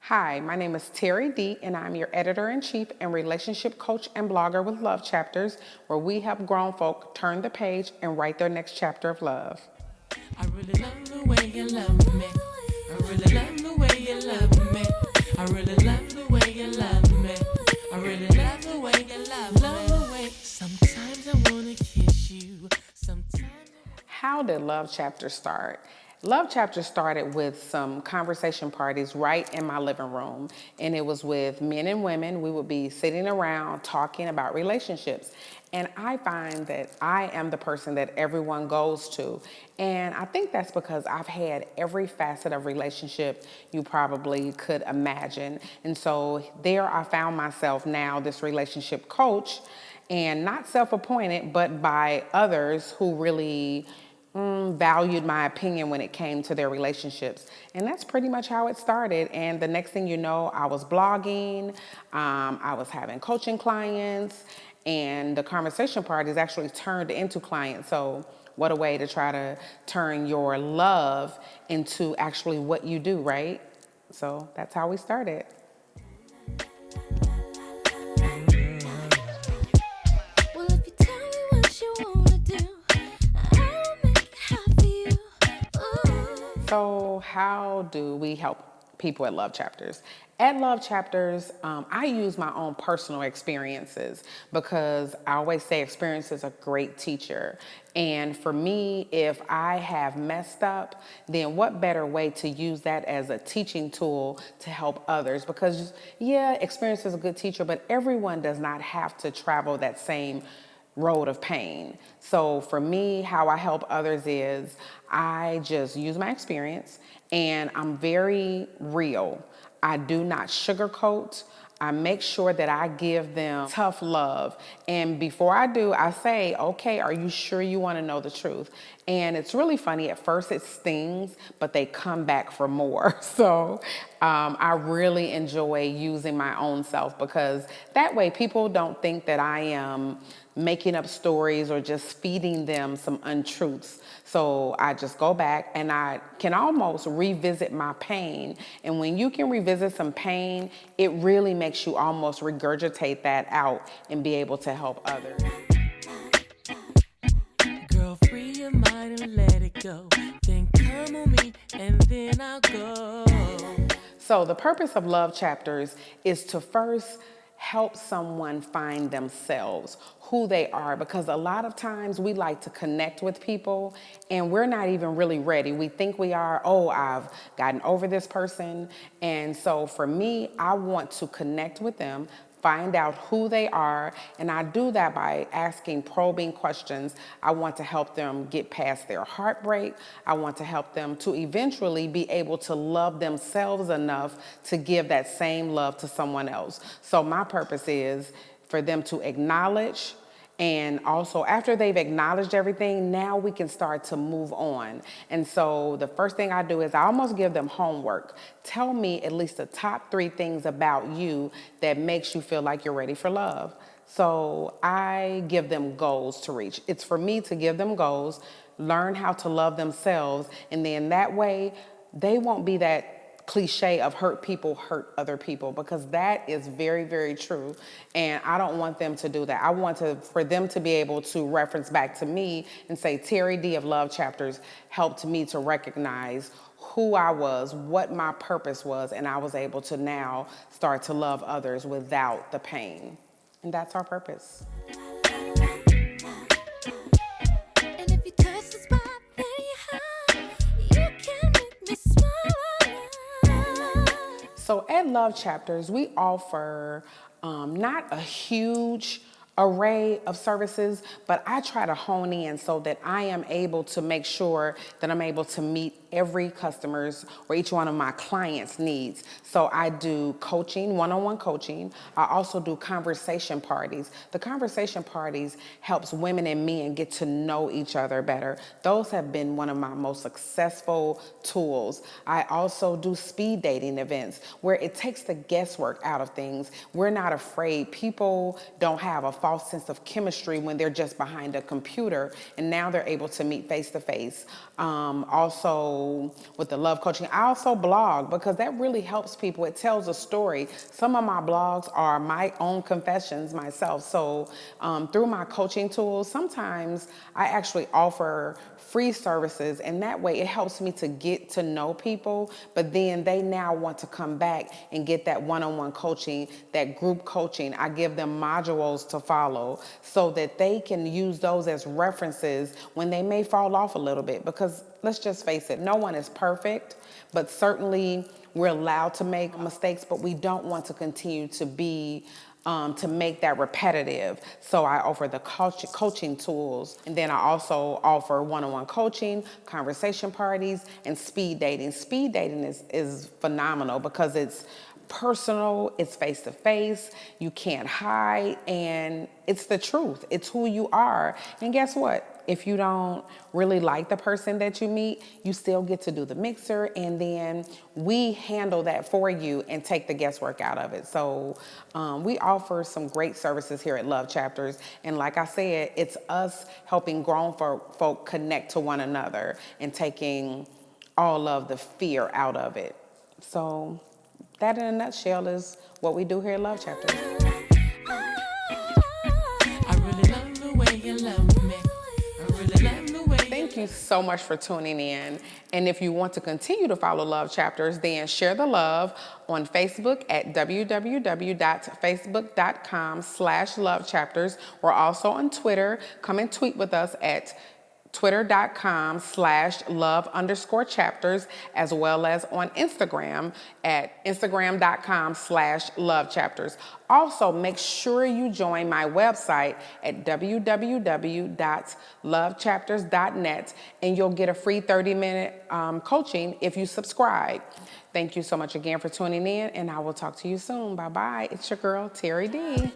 Hi, my name is Terry D, and I'm your editor-in-chief and relationship coach and blogger with Love Chapters, where we help grown folk turn the page and write their next chapter of love. I really love the way you love me. I really love the way you love me. I really love the way you love me. I really love the way you love the way. Sometimes I wanna kiss you. Sometimes. How did Love Chapter start? Love Chapter started with some conversation parties right in my living room, and it was with men and women. We would be sitting around talking about relationships. And I find that I am the person that everyone goes to. And I think that's because I've had every facet of relationship you probably could imagine. And so there I found myself now, this relationship coach, and not self-appointed, but by others who really valued my opinion when it came to their relationships. And that's pretty much how it started. And the next thing you know, I was blogging, I was having coaching clients, and the conversation parties actually turned into clients. So what a way to try to turn your love into actually what you do, right? So that's how we started. Well, if you tell me what you wanna do, I'll make it hot for you. Ooh. So, how do we help people at Love Chapters? At Love Chapters, I use my own personal experiences because I always say experience is a great teacher. And for me, if I have messed up, then what better way to use that as a teaching tool to help others? Because, yeah, experience is a good teacher, but everyone does not have to travel that same road of pain. So for me, how I help others is I just use my experience and I'm very real. I do not sugarcoat. I make sure that I give them tough love. And before I do, I say, okay, are you sure you want to know the truth? And it's really funny. At first it stings, but they come back for more. So I really enjoy using my own self because that way people don't think that I am making up stories or just feeding them some untruths. So I just go back and I can almost revisit my pain. And when you can revisit some pain, it really makes you almost regurgitate that out and be able to help others. Girl, free your mind and let it go. Then come on me and then I'll go. So the purpose of Love Chapters is to first help someone find themselves, who they are, because a lot of times we like to connect with people and we're not even really ready. We think we are, oh, I've gotten over this person. And so for me, I want to connect with them, find out who they are, and I do that by asking probing questions. I want to help them get past their heartbreak. I want to help them to eventually be able to love themselves enough to give that same love to someone else. So my purpose is for them to acknowledge, and also, after they've acknowledged everything, now we can start to move on. And so, the first thing I do is I almost give them homework. Tell me at least the top 3 things about you that makes you feel like you're ready for love. So, I give them goals to reach. It's for me to give them goals, learn how to love themselves, and then that way, they won't be that cliche of hurt people hurt other people, because that is very, very true. And I don't want them to do that. I want for them to be able to reference back to me and say, Terry D of Love Chapters helped me to recognize who I was, what my purpose was, and I was able to now start to love others without the pain. And that's our purpose. And if you touch the spot, then you high. You can make me smile. So at Love Chapters, we offer not a huge array of services, but I try to hone in so that I am able to make sure that I'm able to meet every customer's or each one of my clients' needs. So I do coaching, one-on-one coaching. I also do conversation parties. The conversation parties helps women and men get to know each other better. Those have been one of my most successful tools. I also do speed dating events where it takes the guesswork out of things. We're not afraid. People don't have a false sense of chemistry when they're just behind a computer, and now they're able to meet face to face. Also, also with the love coaching, I also blog because that really helps people. It tells a story. Some of my blogs are my own confessions myself. So through my coaching tools, sometimes I actually offer free services, and that way it helps me to get to know people, but then they now want to come back and get that one-on-one coaching, that group coaching. I give them modules to follow so that they can use those as references when they may fall off a little bit, because let's just face it, no one is perfect, but certainly we're allowed to make mistakes, but we don't want to continue to be to make that repetitive. So I offer the coaching tools, and then I also offer one-on-one coaching, conversation parties, and speed dating. Speed dating is phenomenal because it's personal, it's face-to-face, you can't hide, and it's the truth. It's who you are. And guess what? If you don't really like the person that you meet, you still get to do the mixer, and then we handle that for you and take the guesswork out of it. So we offer some great services here at Love Chapters. And like I said, it's us helping grown folk connect to one another and taking all of the fear out of it. So that in a nutshell is what we do here at Love Chapters. I really love the way you love me. I really love the way Thank you so much for tuning in. And if you want to continue to follow Love Chapters, then share the love on Facebook at www.facebook.com/lovechapters. We're also on Twitter. Come and tweet with us at twitter.com/love_chapters, as well as on Instagram at instagram.com/lovechapters. Also, make sure you join my website at www.lovechapters.net, and you'll get a free 30-minute coaching if you subscribe. Thank you so much again for tuning in, and I will talk to you soon. Bye-bye. It's your girl, Terry D.